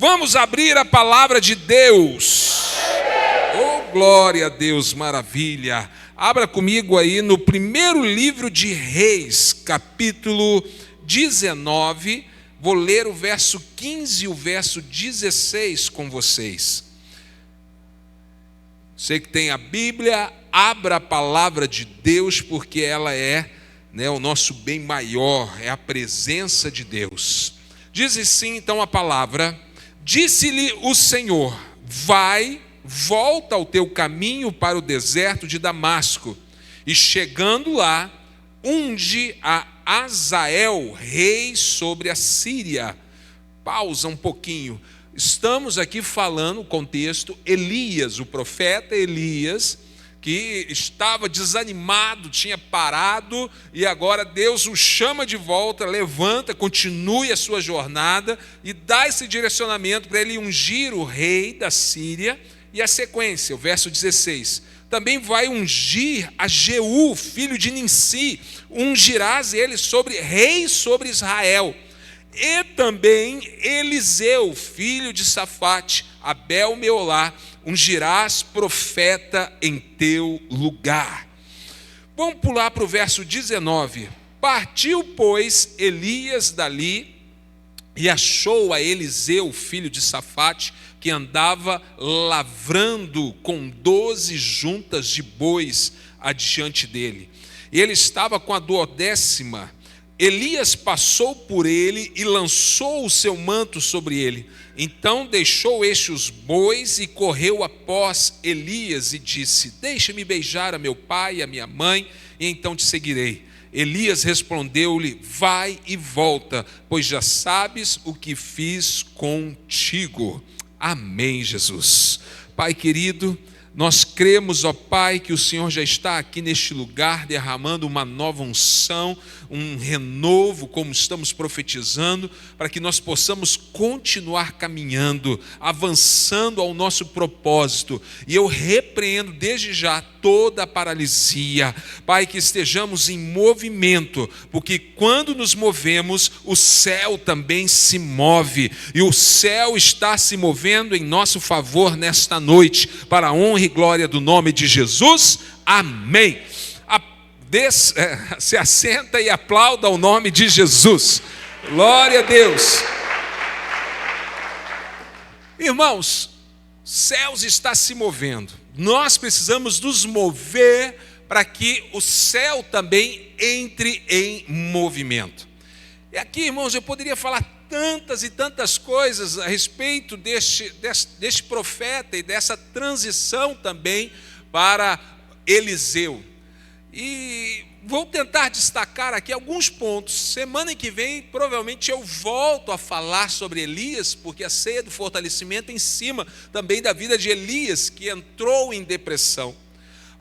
Vamos abrir a palavra de Deus. Oh, glória a Deus, maravilha. Abra comigo aí no primeiro livro de Reis, capítulo 19. Vou ler o verso 15 e o verso 16 com vocês. Você que tem a Bíblia, abra a palavra de Deus, porque ela é, o nosso bem maior, é a presença de Deus. Diz assim então a palavra: disse-lhe o Senhor: vai, volta ao teu caminho para o deserto de Damasco, e chegando lá, unge a Azael, rei sobre a Síria. Pausa um pouquinho. Estamos aqui falando, o contexto, Elias, o profeta Elias, que estava desanimado, tinha parado, e agora Deus o chama de volta, levanta, continue a sua jornada, e dá esse direcionamento para ele ungir o rei da Síria. E a sequência, o verso 16, também vai ungir a Jeú, filho de Ninsi, ungirás ele rei sobre Israel. E também Eliseu, filho de Safate, Abel Meolá, ungirás profeta em teu lugar. Vamos pular para o verso 19. Partiu, pois, Elias dali e achou a Eliseu, filho de Safate, que andava lavrando com 12 juntas de bois adiante dele. E ele estava com a 12ª. Elias passou por ele e lançou o seu manto sobre ele. Então deixou este os bois e correu após Elias e disse: deixa-me beijar a meu pai e a minha mãe, e então te seguirei. Elias respondeu-lhe: vai e volta, pois já sabes o que fiz contigo. Amém, Jesus. Pai querido, nós cremos, ó Pai, que o Senhor já está aqui neste lugar, derramando uma nova unção, um renovo, como estamos profetizando, para que nós possamos continuar caminhando, avançando ao nosso propósito. E eu repreendo desde já toda a paralisia, Pai, que estejamos em movimento, porque quando nos movemos, o céu também se move, e o céu está se movendo em nosso favor nesta noite, para a honra e glória do nome de Jesus. Amém. Se assenta e aplauda o nome de Jesus. Glória a Deus. Irmãos, céus está se movendo. Nós precisamos nos mover para que o céu também entre em movimento. E aqui, irmãos, eu poderia falar tantas e tantas coisas a respeito deste profeta e dessa transição também para Eliseu. E vou tentar destacar aqui alguns pontos. Semana que vem, provavelmente eu volto a falar sobre Elias, porque a ceia do fortalecimento em cima também da vida de Elias, que entrou em depressão.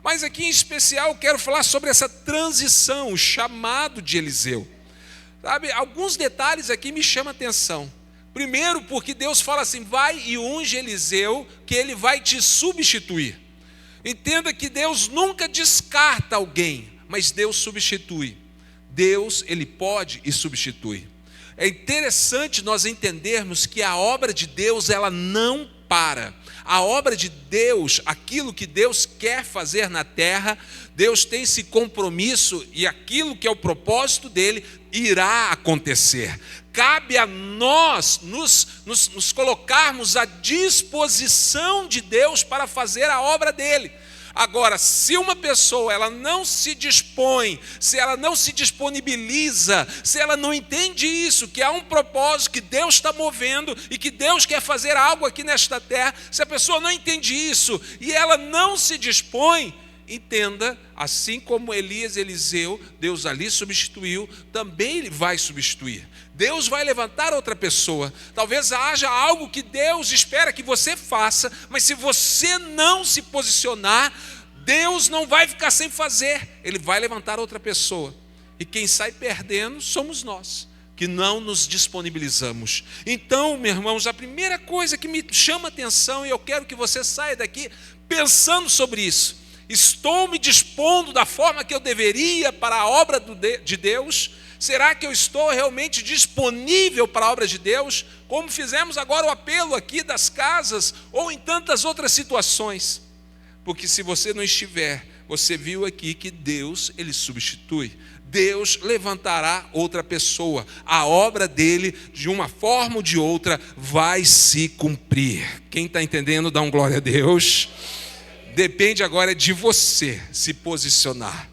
Mas aqui em especial eu quero falar sobre essa transição, o chamado de Eliseu. Sabe, alguns detalhes aqui me chamam a atenção. Primeiro, porque Deus fala assim: vai e unge Eliseu, que ele vai te substituir. Entenda que Deus nunca descarta alguém, mas Deus substitui. Deus, ele pode e substitui. É interessante nós entendermos que a obra de Deus, ela não para. A obra de Deus, aquilo que Deus quer fazer na terra, Deus tem esse compromisso, e aquilo que é o propósito dele irá acontecer. Cabe a nós nos colocarmos à disposição de Deus para fazer a obra dele. Agora, se uma pessoa ela não se dispõe, se ela não se disponibiliza, se ela não entende isso, que há um propósito que Deus está movendo e que Deus quer fazer algo aqui nesta terra, se a pessoa não entende isso e ela não se dispõe, entenda, assim como Elias e Eliseu, Deus ali substituiu, também ele vai substituir. Deus vai levantar outra pessoa. Talvez haja algo que Deus espera que você faça, mas se você não se posicionar, Deus não vai ficar sem fazer. Ele vai levantar outra pessoa. E quem sai perdendo somos nós, que não nos disponibilizamos. Então, meus irmãos, a primeira coisa que me chama a atenção, e eu quero que você saia daqui pensando sobre isso: estou me dispondo da forma que eu deveria para a obra de Deus? Será que eu estou realmente disponível para a obra de Deus? Como fizemos agora o apelo aqui das casas, ou em tantas outras situações. Porque se você não estiver, você viu aqui que Deus, Ele substitui. Deus levantará outra pessoa. A obra dele, de uma forma ou de outra, vai se cumprir. Quem está entendendo, dá um glória a Deus. Depende agora de você se posicionar.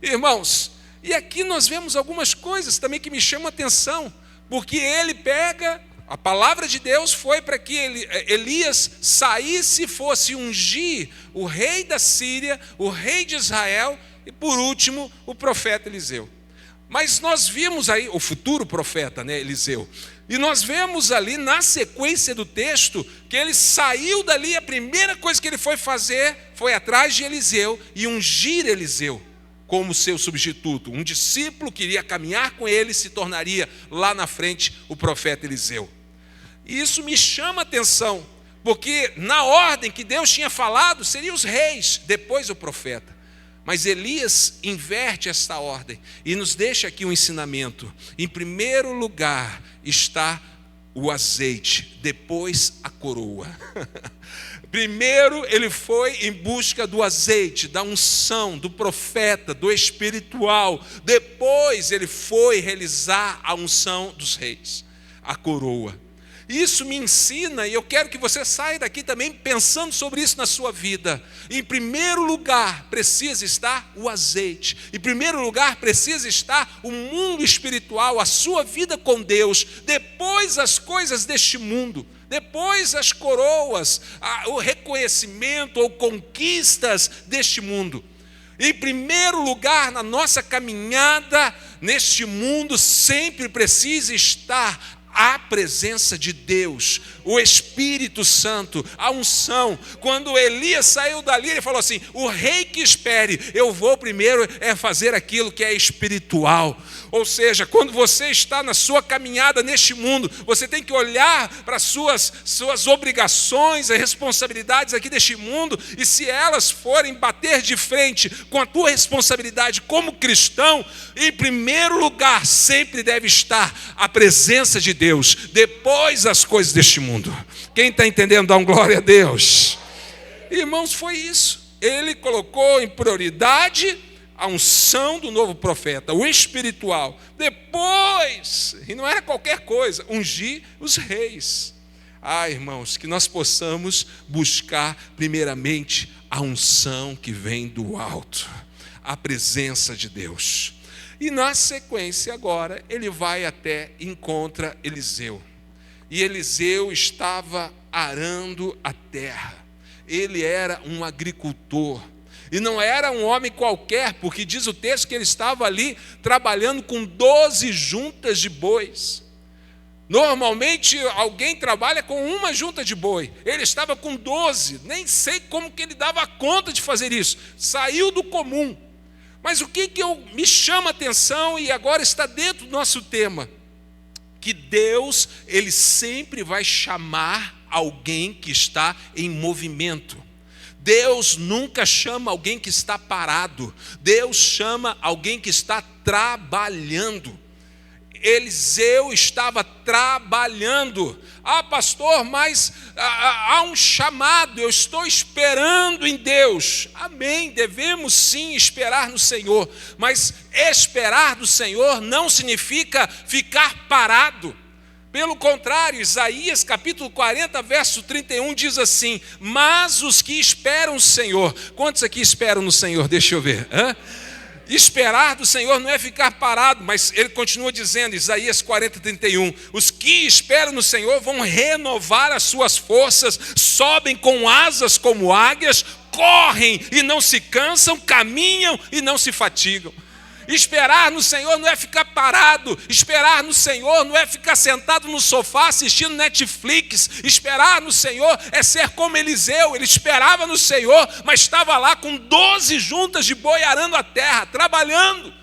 Irmãos, e aqui nós vemos algumas coisas também que me chamam a atenção. Porque ele pega, a palavra de Deus foi para que Elias saísse e fosse ungir o rei da Síria, o rei de Israel, e por último, o profeta Eliseu. Mas nós vimos aí, o futuro profeta, né, Eliseu. E nós vemos ali na sequência do texto, que ele saiu dali, a primeira coisa que ele foi fazer, foi atrás de Eliseu e ungir Eliseu como seu substituto. Um discípulo que iria caminhar com ele, se tornaria lá na frente o profeta Eliseu. E isso me chama a atenção, porque na ordem que Deus tinha falado, seriam os reis, depois o profeta. Mas Elias inverte esta ordem e nos deixa aqui um ensinamento. Em primeiro lugar está o azeite, depois a coroa. Primeiro ele foi em busca do azeite, da unção, do profeta, do espiritual. Depois ele foi realizar a unção dos reis, a coroa. Isso me ensina, e eu quero que você saia daqui também pensando sobre isso na sua vida. Em primeiro lugar precisa estar o azeite. Em primeiro lugar precisa estar o mundo espiritual, a sua vida com Deus. Depois as coisas deste mundo. Depois as coroas, o reconhecimento ou conquistas deste mundo. Em primeiro lugar, na nossa caminhada neste mundo, sempre precisa estar a presença de Deus, o Espírito Santo, a unção. Quando Elias saiu dali, ele falou assim: o rei que espere, eu vou primeiro fazer aquilo que é espiritual. Ou seja, quando você está na sua caminhada neste mundo, você tem que olhar para as suas obrigações, as responsabilidades aqui deste mundo, e se elas forem bater de frente com a tua responsabilidade como cristão, em primeiro lugar sempre deve estar a presença de Deus, depois as coisas deste mundo. Quem está entendendo, dá um glória a Deus. Irmãos, foi isso. Ele colocou em prioridade a unção do novo profeta, o espiritual. Depois, e não era qualquer coisa, ungir os reis. Irmãos, que nós possamos buscar primeiramente a unção que vem do alto, a presença de Deus. E na sequência agora, ele vai até encontra Eliseu. E Eliseu estava arando a terra. Ele era um agricultor. E não era um homem qualquer, porque diz o texto que ele estava ali trabalhando com 12 juntas de bois. Normalmente alguém trabalha com uma junta de boi. Ele estava com 12. Nem sei como que ele dava conta de fazer isso. Saiu do comum. Mas o que me chama a atenção, e agora está dentro do nosso tema, que Deus, Ele sempre vai chamar alguém que está em movimento. Deus nunca chama alguém que está parado. Deus chama alguém que está trabalhando. Eliseu estava trabalhando. Pastor, mas há um chamado, eu estou esperando em Deus. Amém, devemos sim esperar no Senhor, mas esperar do Senhor não significa ficar parado. Pelo contrário, Isaías capítulo 40, verso 31 diz assim: mas os que esperam o Senhor. Quantos aqui esperam no Senhor? Deixa eu ver. Esperar do Senhor não é ficar parado, mas ele continua dizendo, Isaías 40, 31, os que esperam no Senhor vão renovar as suas forças, sobem com asas como águias, correm e não se cansam, caminham e não se fatigam. Esperar no Senhor não é ficar parado. Esperar no Senhor não é ficar sentado no sofá assistindo Netflix. Esperar no Senhor é ser como Eliseu. Ele esperava no Senhor, mas estava lá com 12 juntas de boi arando a terra, trabalhando.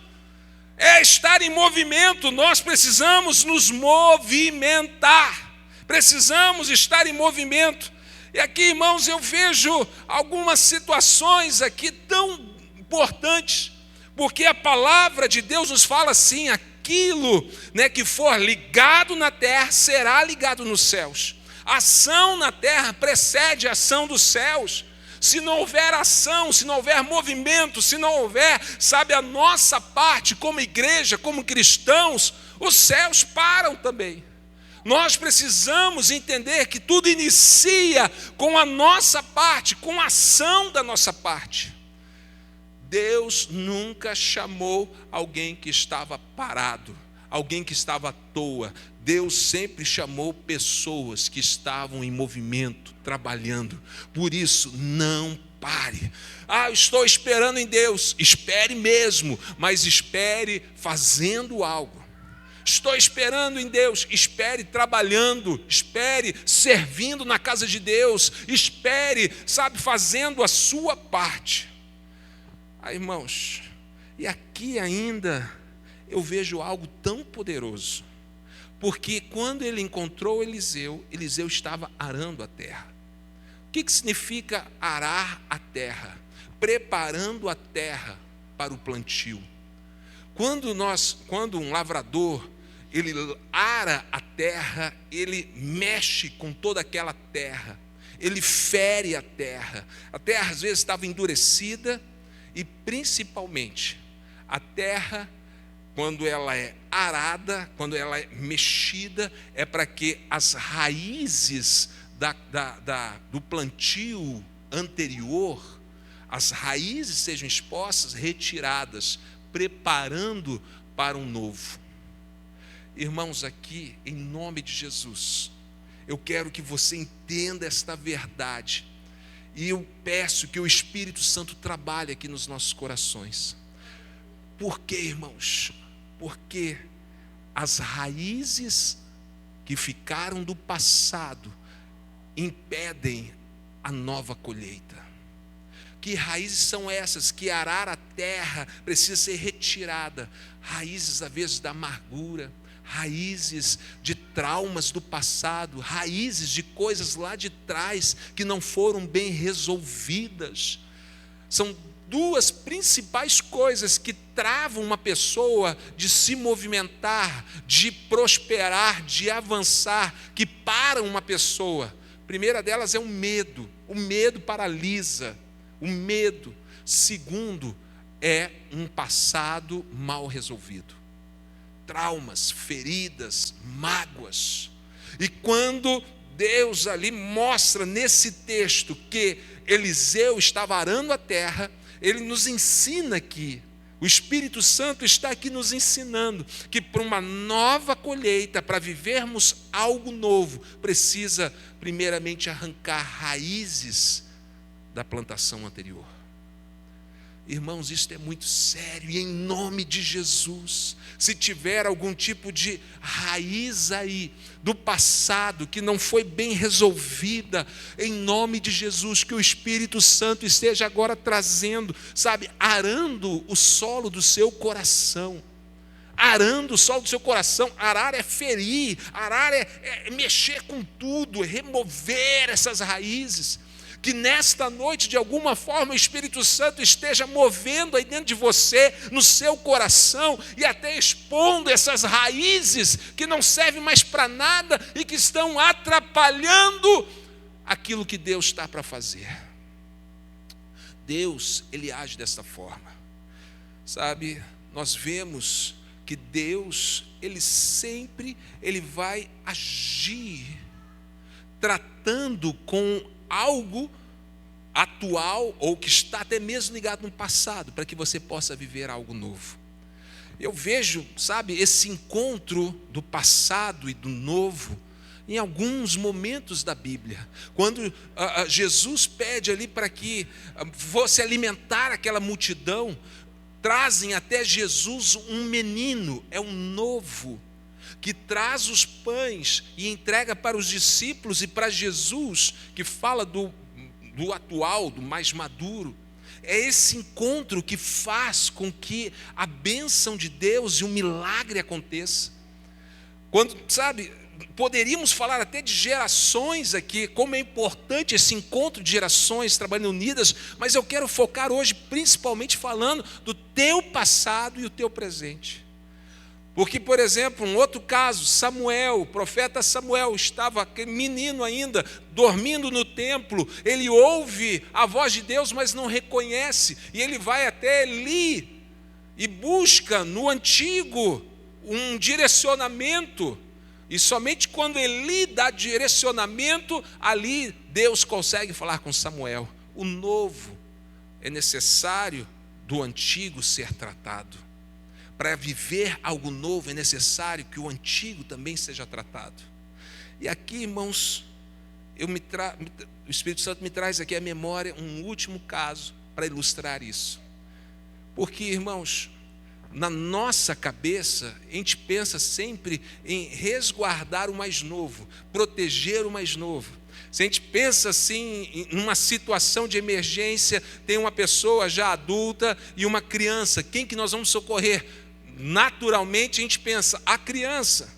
É estar em movimento. Nós precisamos nos movimentar. Precisamos estar em movimento. E aqui, irmãos, eu vejo algumas situações aqui tão importantes. Porque a palavra de Deus nos fala assim: aquilo, né, que for ligado na terra será ligado nos céus. A ação na terra precede a ação dos céus. Se não houver ação, se não houver movimento, se não houver, sabe, a nossa parte como igreja, como cristãos, os céus param também. Nós precisamos entender que tudo inicia com a nossa parte, com a ação da nossa parte. Deus nunca chamou alguém que estava parado, alguém que estava à toa. Deus sempre chamou pessoas que estavam em movimento, trabalhando. Por isso, não pare. Eu estou esperando em Deus. Espere mesmo, mas espere fazendo algo. Estou esperando em Deus, espere trabalhando, espere servindo na casa de Deus, espere, sabe, fazendo a sua parte. Irmãos, e aqui ainda eu vejo algo tão poderoso, porque quando ele encontrou Eliseu, Eliseu estava arando a terra. O que significa arar a terra? Preparando a terra para o plantio. Quando um lavrador, ele ara a terra, ele mexe com toda aquela terra, ele fere a terra às vezes estava endurecida, e principalmente a terra, quando ela é arada, quando ela é mexida, é para que as raízes do plantio anterior, as raízes sejam expostas, retiradas, preparando para um novo. Irmãos, aqui, em nome de Jesus, eu quero que você entenda esta verdade, e eu peço que o Espírito Santo trabalhe aqui nos nossos corações. Por quê, irmãos? Porque as raízes que ficaram do passado impedem a nova colheita. Que raízes são essas? Que arar a terra precisa ser retirada. Raízes, às vezes, da amargura, raízes de traumas do passado, raízes de coisas lá de trás que não foram bem resolvidas. São duas principais coisas que travam uma pessoa de se movimentar, de prosperar, de avançar, que param uma pessoa. A primeira delas é o medo. O medo paralisa. O medo. Segundo, é um passado mal resolvido. Traumas, feridas, mágoas. E quando Deus ali mostra nesse texto que Eliseu estava arando a terra, ele nos ensina aqui, o Espírito Santo está aqui nos ensinando que para uma nova colheita, para vivermos algo novo, precisa primeiramente arrancar raízes da plantação anterior. Irmãos, isso é muito sério, e em nome de Jesus, se tiver algum tipo de raiz aí do passado que não foi bem resolvida, em nome de Jesus, que o Espírito Santo esteja agora trazendo, sabe, arando o solo do seu coração. Arando o solo do seu coração. Arar é ferir, arar é mexer com tudo, é remover essas raízes. Que nesta noite, de alguma forma, o Espírito Santo esteja movendo aí dentro de você, no seu coração, e até expondo essas raízes que não servem mais para nada e que estão atrapalhando aquilo que Deus está para fazer. Deus, Ele age dessa forma. Sabe, nós vemos que Deus, Ele vai agir, tratando com algo atual ou que está até mesmo ligado no passado, para que você possa viver algo novo. Eu vejo, sabe, esse encontro do passado e do novo em alguns momentos da Bíblia. Quando Jesus pede ali para que fosse alimentar aquela multidão, trazem até Jesus um menino, é um novo, que traz os pães e entrega para os discípulos e para Jesus, que fala do atual, do mais maduro. É esse encontro que faz com que a bênção de Deus e o milagre aconteça. Quando, sabe, poderíamos falar até de gerações aqui, como é importante esse encontro de gerações trabalhando unidas, mas eu quero focar hoje principalmente falando do teu passado e o teu presente. Porque, por exemplo, um outro caso, Samuel, o profeta Samuel, estava aquele menino ainda, dormindo no templo, ele ouve a voz de Deus, mas não reconhece, e ele vai até Eli, e busca no antigo um direcionamento, e somente quando Eli dá direcionamento, ali Deus consegue falar com Samuel. O novo é necessário do antigo ser tratado. Para viver algo novo é necessário que o antigo também seja tratado. E aqui, irmãos, o Espírito Santo me traz aqui à memória um último caso para ilustrar isso. Porque, irmãos, na nossa cabeça, a gente pensa sempre em resguardar o mais novo, proteger o mais novo. Se a gente pensa assim, em uma situação de emergência, tem uma pessoa já adulta e uma criança, quem que nós vamos socorrer? Naturalmente a gente pensa, a criança.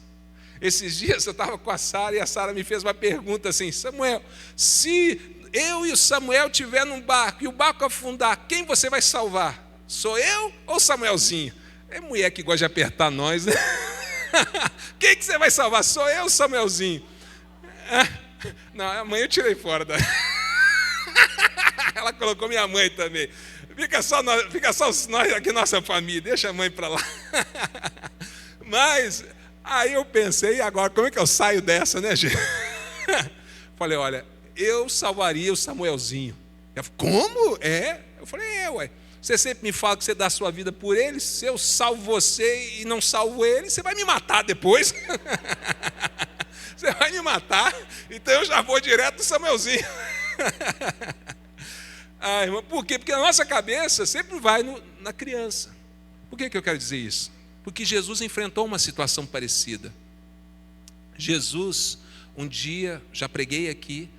Esses dias eu estava com a Sara e a Sara me fez uma pergunta assim: Samuel, se eu e o Samuel estiver num barco e o barco afundar, quem você vai salvar? Sou eu ou Samuelzinho? É mulher que gosta de apertar nós, né? Quem que você vai salvar? Sou eu ou Samuelzinho? Não, a mãe eu tirei fora da... Ela colocou minha mãe também. Fica só nós aqui, nossa família, deixa a mãe para lá. Mas aí eu pensei, agora como é que eu saio dessa, né, gente? Falei, olha, eu salvaria o Samuelzinho. Ela falou, como? Eu falei, ué. Você sempre me fala que você dá a sua vida por ele. Se eu salvo você e não salvo ele, você vai me matar depois. Você vai me matar, então eu já vou direto do Samuelzinho. Irmão, por quê? Porque a nossa cabeça sempre vai na criança. Por que eu quero dizer isso? Porque Jesus enfrentou uma situação parecida. Jesus, um dia, já preguei aqui,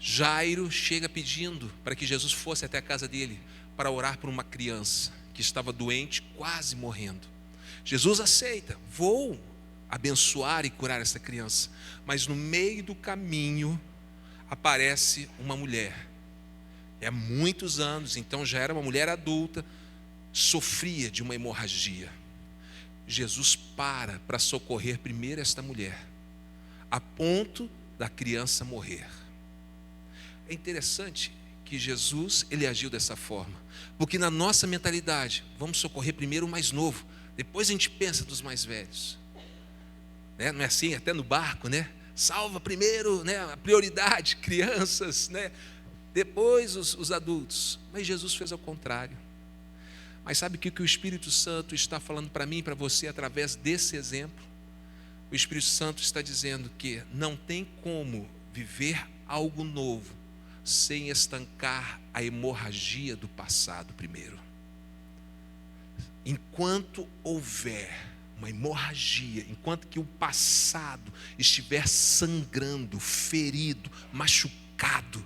Jairo chega pedindo para que Jesus fosse até a casa dele para orar por uma criança que estava doente, quase morrendo. Jesus aceita, vou abençoar e curar essa criança. Mas no meio do caminho aparece uma mulher. Há muitos anos, então já era uma mulher adulta, sofria de uma hemorragia. Jesus para socorrer primeiro esta mulher, a ponto da criança morrer. É interessante que Jesus, ele agiu dessa forma, porque na nossa mentalidade, vamos socorrer primeiro o mais novo, depois a gente pensa dos mais velhos. Não é assim, até no barco, né? Salva primeiro, né, a prioridade, crianças, né? Depois os adultos. Mas Jesus fez ao contrário. Mas sabe o que o Espírito Santo está falando para mim e para você através desse exemplo? O Espírito Santo está dizendo que não tem como viver algo novo sem estancar a hemorragia do passado primeiro. Enquanto houver uma hemorragia, enquanto que o passado estiver sangrando, ferido, machucado,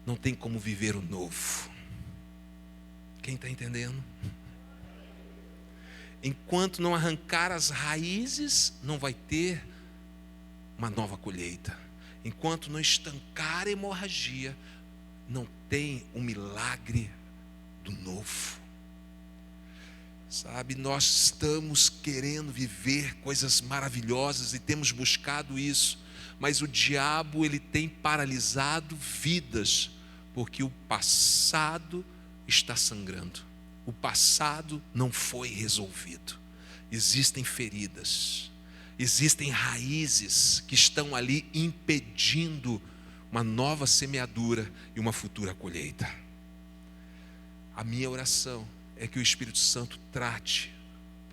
não tem como viver o novo. Quem está entendendo? Enquanto não arrancar as raízes, não vai ter uma nova colheita. Enquanto não estancar a hemorragia, não tem um milagre do novo. Sabe, nós estamos querendo viver coisas maravilhosas e temos buscado isso, mas o diabo, ele tem paralisado vidas, porque o passado está sangrando, o passado não foi resolvido, existem feridas, existem raízes que estão ali impedindo uma nova semeadura e uma futura colheita. A minha oração é que o Espírito Santo trate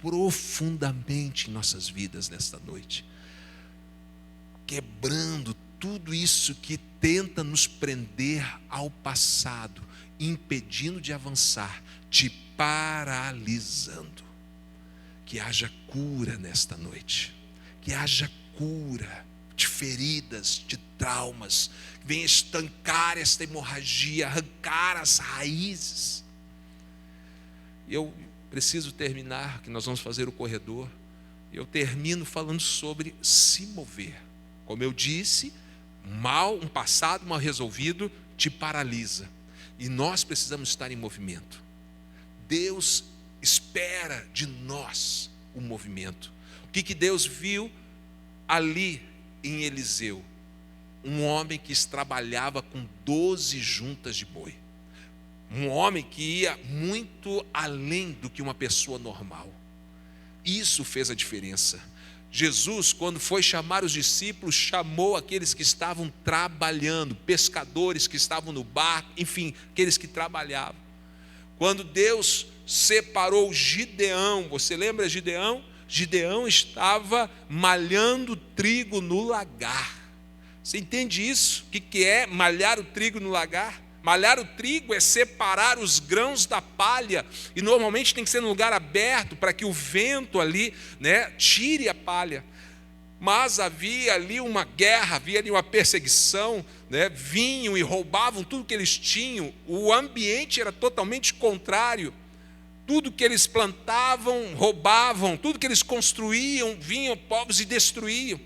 profundamente em nossas vidas nesta noite, quebrando tudo isso que tenta nos prender ao passado, impedindo de avançar, te paralisando. Que haja cura nesta noite, que haja cura de feridas, de traumas, que venha estancar esta hemorragia, arrancar as raízes. Eu preciso terminar, que nós vamos fazer o corredor. Eu termino falando sobre se mover. Como eu disse, um passado mal resolvido te paralisa. E nós precisamos estar em movimento. Deus espera de nós o movimento. O que Deus viu ali em Eliseu? Um homem que trabalhava com 12 juntas de boi. Um homem que ia muito além do que uma pessoa normal. Isso fez a diferença. Jesus, quando foi chamar os discípulos, chamou aqueles que estavam trabalhando, pescadores que estavam no barco, enfim, aqueles que trabalhavam. Quando Deus separou Gideão, você lembra Gideão? Gideão estava malhando trigo no lagar. Você entende isso? O que é malhar o trigo no lagar? Malhar o trigo é separar os grãos da palha, e normalmente tem que ser num lugar aberto para que o vento ali, tire a palha. Mas havia ali uma guerra, havia ali uma perseguição, vinham e roubavam tudo que eles tinham. O ambiente era totalmente contrário. Tudo que eles plantavam, roubavam, tudo que eles construíam, vinham povos e destruíam.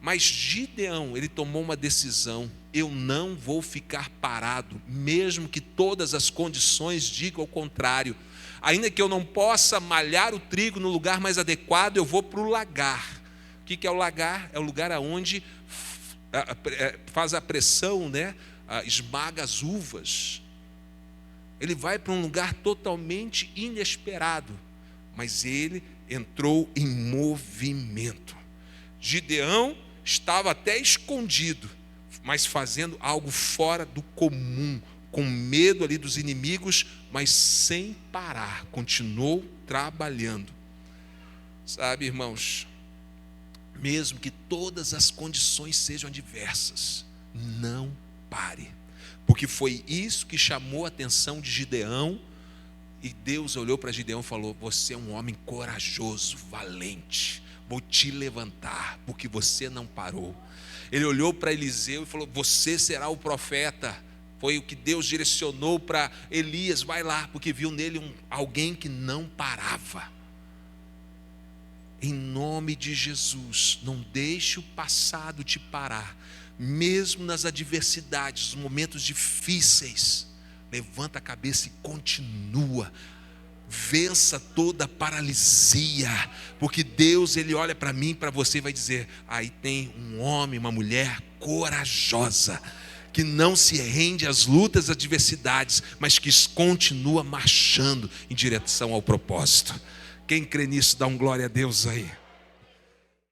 Mas Gideão, ele tomou uma decisão: eu não vou ficar parado, mesmo que todas as condições digam o contrário. Ainda que eu não possa malhar o trigo no lugar mais adequado, eu vou para o lagar. O que é o lagar? É o lugar onde faz a pressão, esmaga as uvas. Ele vai para um lugar totalmente inesperado, mas ele entrou em movimento. Gideão estava até escondido, mas fazendo algo fora do comum, com medo ali dos inimigos, mas sem parar, continuou trabalhando. Sabe, irmãos, mesmo que todas as condições sejam adversas, não pare, porque foi isso que chamou a atenção de Gideão, e Deus olhou para Gideão e falou: você é um homem corajoso, valente, vou te levantar, porque você não parou. Ele olhou para Eliseu e falou: você será o profeta. Foi o que Deus direcionou para Elias: vai lá, porque viu nele alguém que não parava. Em nome de Jesus, não deixe o passado te parar, mesmo nas adversidades, nos momentos difíceis. Levanta a cabeça e continua. Vença toda a paralisia, porque Deus, Ele olha para mim, para você, e vai dizer: aí tem um homem, uma mulher corajosa, que não se rende às lutas, às adversidades, mas que continua marchando em direção ao propósito. Quem crê nisso, dá um glória a Deus aí.